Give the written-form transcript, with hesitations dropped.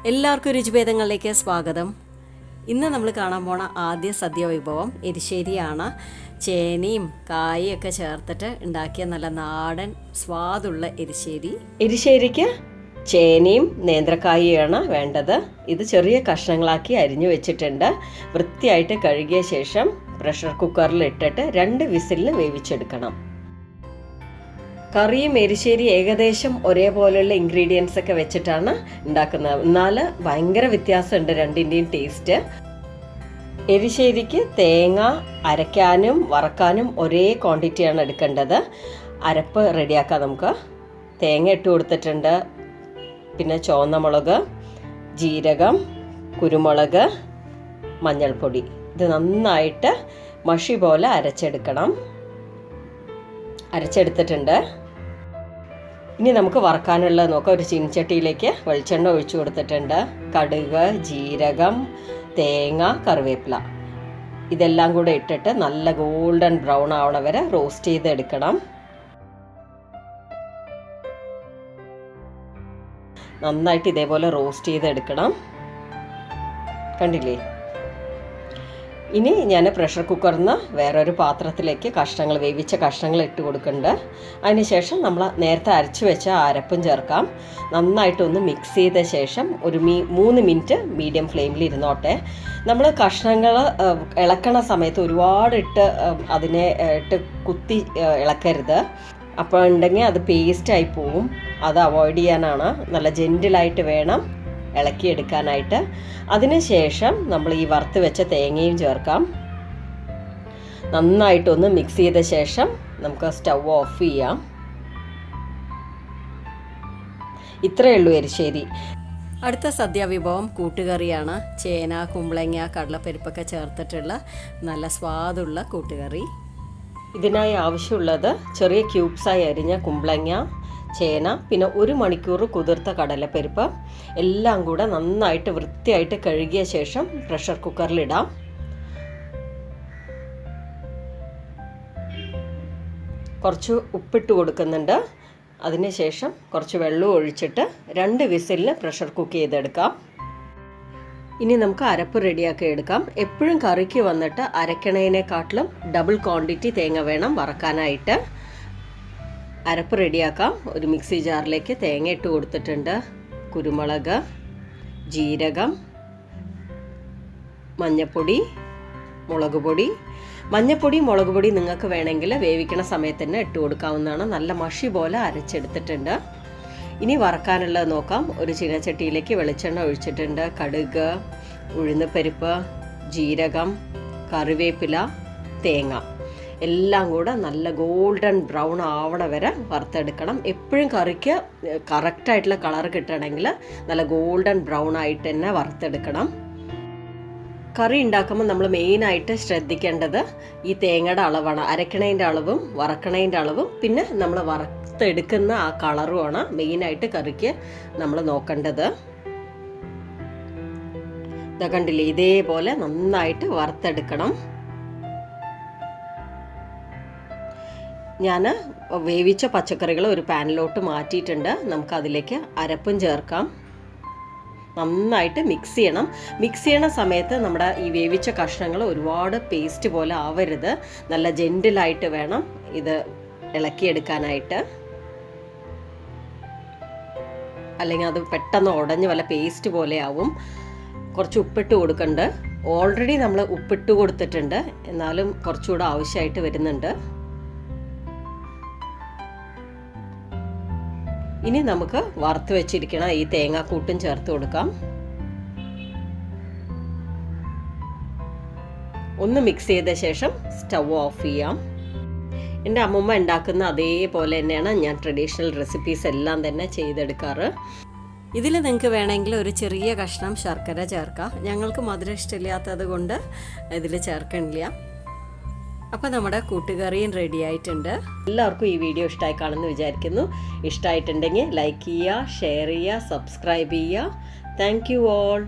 എല്ലാവർക്കും രുചിഭേദങ്ങളിലേക്ക് സ്വാഗതം. ഇന്ന് നമ്മൾ കാണാൻ പോണ ആദ്യ സദ്യ വിഭവം എരിശ്ശേരിയാണ്. ചേനയും കായും ഒക്കെ ചേർത്തിട്ട് ഉണ്ടാക്കിയ നല്ല നാടൻ സ്വാദുള്ള എരിശ്ശേരി. എരിശ്ശേരിക്ക് ചേനയും നേന്ത്രക്കായുമാണ് വേണ്ടത്. ഇത് ചെറിയ കഷ്ണങ്ങളാക്കി അരിഞ്ഞു വെച്ചിട്ടുണ്ട്. വൃത്തിയായിട്ട് കഴുകിയ ശേഷം പ്രഷർ കുക്കറിൽ ഇട്ടിട്ട് 2 വിസിലിന് വേവിച്ചെടുക്കണം. കറിയും എരിശ്ശേരി ഏകദേശം ഒരേപോലെയുള്ള ഇൻഗ്രീഡിയൻസ് ഒക്കെ വെച്ചിട്ടാണ് ഉണ്ടാക്കുന്നത്. എന്നാൽ ഭയങ്കര വ്യത്യാസമുണ്ട് രണ്ടിൻ്റെയും ടേസ്റ്റ്. എരിശ്ശേരിക്ക് തേങ്ങ അരയ്ക്കാനും വറക്കാനും ഒരേ ക്വാണ്ടിറ്റിയാണ് എടുക്കേണ്ടത്. അരപ്പ് റെഡിയാക്കാം നമുക്ക്. തേങ്ങ ഇട്ട് കൊടുത്തിട്ടുണ്ട്, പിന്നെ ചുവന്ന മുളക്, ജീരകം, കുരുമുളക്, മഞ്ഞൾപ്പൊടി. ഇത് നന്നായിട്ട് മഷി പോലെ അരച്ചെടുത്തിട്ടുണ്ട്. ഇനി നമുക്ക് വറക്കാനുള്ളത് നോക്കാം. ഒരു ചീനച്ചട്ടിയിലേക്ക് വെളിച്ചെണ്ണ ഒഴിച്ചു കൊടുത്തിട്ടുണ്ട്. കടുക്, ജീരകം, തേങ്ങ, കറിവേപ്പില ഇതെല്ലാം കൂടെ ഇട്ടിട്ട് നല്ല ഗോൾഡൻ ബ്രൗൺ ആവണ വരെ റോസ്റ്റ് ചെയ്തെടുക്കണം. നന്നായിട്ട് ഇതേപോലെ റോസ്റ്റ് ചെയ്തെടുക്കണം. കണ്ടില്ലേ? ഇനി ഞാൻ പ്രഷർ കുക്കറിൽ നിന്ന് വേറൊരു പാത്രത്തിലേക്ക് വേവിച്ച കഷ്ണങ്ങൾ ഇട്ട് കൊടുക്കുന്നുണ്ട്. അതിനുശേഷം നമ്മൾ നേരത്തെ അരച്ച് വെച്ച അരപ്പും ചേർക്കാം. നന്നായിട്ടൊന്ന് മിക്സ് ചെയ്ത ശേഷം ഒരു 3 മിനിറ്റ് മീഡിയം ഫ്ലെയിമിൽ ഇരുന്നോട്ടെ. നമ്മൾ കഷ്ണങ്ങൾ ഇളക്കണ സമയത്ത് ഒരുപാട് അതിനെ കുത്തി ഇളക്കരുത്. അപ്പോൾ ഉണ്ടെങ്കിൽ അത് പേസ്റ്റായി പോവും. അത് അവോയ്ഡ് ചെയ്യാനാണ്. നല്ല ജെൻറ്റിലായിട്ട് വേണം ഇളക്കിയെടുക്കാനായിട്ട്. അതിനുശേഷം നമ്മൾ ഈ വറുത്ത് വെച്ച തേങ്ങയും ചേർക്കാം. നന്നായിട്ടൊന്ന് മിക്സ് ചെയ്ത ശേഷം നമുക്ക് സ്റ്റവ് ഓഫ് ചെയ്യാം. ഇത്രയേ ഉള്ളൂ എരിശ്ശേരി. അടുത്ത സദ്യ വിഭവം കൂട്ടുകറിയാണ്. ചേന, കുമ്പളങ്ങ, കടലപ്പരിപ്പൊക്കെ ചേർത്തിട്ടുള്ള നല്ല സ്വാദുള്ള കൂട്ടുകറി. ഇതിനായി ആവശ്യമുള്ളത് ചെറിയ ക്യൂബ്സായി അരിഞ്ഞ കുമ്പളങ്ങ, ചേന, പിന്നെ 1 മണിക്കൂർ കുതിർത്ത കടലപ്പരിപ്പ് എല്ലാം കൂടെ നന്നായിട്ട് വൃത്തിയായിട്ട് കഴുകിയ ശേഷം പ്രഷർ കുക്കറിലിടാം. കുറച്ച് ഉപ്പിട്ട് കൊടുക്കുന്നുണ്ട്. അതിനുശേഷം കുറച്ച് വെള്ളം ഒഴിച്ചിട്ട് 2 വിസിലിന് പ്രഷർ കുക്ക് ചെയ്തെടുക്കാം. ഇനി നമുക്ക് അരപ്പ് റെഡിയാക്കി എടുക്കാം. എപ്പോഴും കറിക്ക് വന്നിട്ട് അരക്കണേനെക്കാട്ടിലും ഡബിൾ ക്വാണ്ടിറ്റി തേങ്ങ വേണം വറക്കാനായിട്ട്. അരപ്പ് റെഡിയാക്കാം. ഒരു മിക്സി ജാറിലേക്ക് തേങ്ങ ഇട്ട് കൊടുത്തിട്ടുണ്ട്. കുരുമുളക്, ജീരകം, മഞ്ഞൾപ്പൊടി, മുളക് പൊടി. മഞ്ഞൾപ്പൊടി, മുളക് പൊടി നിങ്ങൾക്ക് വേണമെങ്കിൽ വേവിക്കണ സമയത്ത് തന്നെ ഇട്ട് കൊടുക്കാവുന്നതാണ്. നല്ല മഷി പോലെ അരച്ചെടുത്തിട്ടുണ്ട്. ഇനി വറക്കാനുള്ളത് നോക്കാം. ഒരു ചീനച്ചട്ടിയിലേക്ക് വെളിച്ചെണ്ണ ഒഴിച്ചിട്ടുണ്ട്. കടുക്, ഉഴുന്നുപരിപ്പ്, ജീരകം, കറിവേപ്പില, തേങ്ങ എല്ലാം കൂടെ നല്ല ഗോൾഡൻ ബ്രൗൺ ആവണ വരെ വറുത്തെടുക്കണം. എപ്പോഴും കറിക്ക് കറക്റ്റായിട്ടുള്ള കളർ കിട്ടണമെങ്കിൽ നല്ല ഗോൾഡൻ ബ്രൗൺ ആയിട്ട് തന്നെ വറുത്തെടുക്കണം. കറി ഉണ്ടാക്കുമ്പോൾ നമ്മൾ മെയിനായിട്ട് ശ്രദ്ധിക്കേണ്ടത് ഈ തേങ്ങയുടെ അളവാണ്. അരക്കണേൻ്റെ അളവും വറക്കണേൻ്റെ അളവും പിന്നെ നമ്മൾ വറുത്തെടുക്കുന്ന ആ കളറുമാണ് മെയിനായിട്ട് കറിക്ക് നമ്മൾ നോക്കേണ്ടത്. ഇതാ കണ്ടില്ലേ? ഇതേപോലെ നന്നായിട്ട് വറുത്തെടുക്കണം. ഞാൻ വേവിച്ച പച്ചക്കറികൾ ഒരു പാനിലോട്ട് മാറ്റിയിട്ടുണ്ട്. നമുക്കതിലേക്ക് അരപ്പും ചേർക്കാം. നന്നായിട്ട് മിക്സ് ചെയ്യണം. മിക്സ് ചെയ്യണ സമയത്ത് നമ്മുടെ ഈ വേവിച്ച കഷ്ണങ്ങൾ ഒരുപാട് പേസ്റ്റ് പോലെ ആവരുത്. നല്ല ജെൻറ്റിലായിട്ട് വേണം ഇത് ഇളക്കിയെടുക്കാനായിട്ട്. അല്ലെങ്കിൽ അത് പെട്ടെന്ന് ഉടഞ്ഞ് വല്ല പേസ്റ്റ് പോലെ ആവും. കുറച്ച് ഉപ്പിട്ട് കൊടുക്കുന്നുണ്ട്. ഓൾറെഡി നമ്മൾ ഉപ്പിട്ട് കൊടുത്തിട്ടുണ്ട്, എന്നാലും കുറച്ചുകൂടെ ആവശ്യമായിട്ട് വരുന്നുണ്ട്. ഇനി നമുക്ക് വറുത്ത് വെച്ചിരിക്കണം ഈ തേങ്ങാക്കൂട്ടും ചേർത്ത് കൊടുക്കാം. ഒന്ന് മിക്സ് ചെയ്ത ശേഷം സ്റ്റവ് ഓഫ് ചെയ്യാം. എൻ്റെ അമ്മൂമ്മ ഉണ്ടാക്കുന്ന അതേപോലെ തന്നെയാണ് ഞാൻ ട്രഡീഷണൽ റെസിപ്പീസ് എല്ലാം തന്നെ ചെയ്തെടുക്കാറ്. ഇതിൽ നിങ്ങൾക്ക് വേണമെങ്കിൽ ഒരു ചെറിയ കഷ്ണം ശർക്കര ചേർക്കാം. ഞങ്ങൾക്ക് മധുരം ഇഷ്ടമില്ലാത്തത് കൊണ്ട് ഇതിൽ ചേർക്കണില്ല. അപ്പോൾ നമ്മുടെ കൂട്ടുകറിയും റെഡി ആയിട്ടുണ്ട്. എല്ലാവർക്കും ഈ വീഡിയോ ഇഷ്ടമായി കാണുമെന്ന് വിചാരിക്കുന്നു. ഇഷ്ടമായിട്ടുണ്ടെങ്കിൽ ലൈക്ക് ചെയ്യുക, ഷെയർ ചെയ്യുക, സബ്സ്ക്രൈബ് ചെയ്യുക. Thank you all.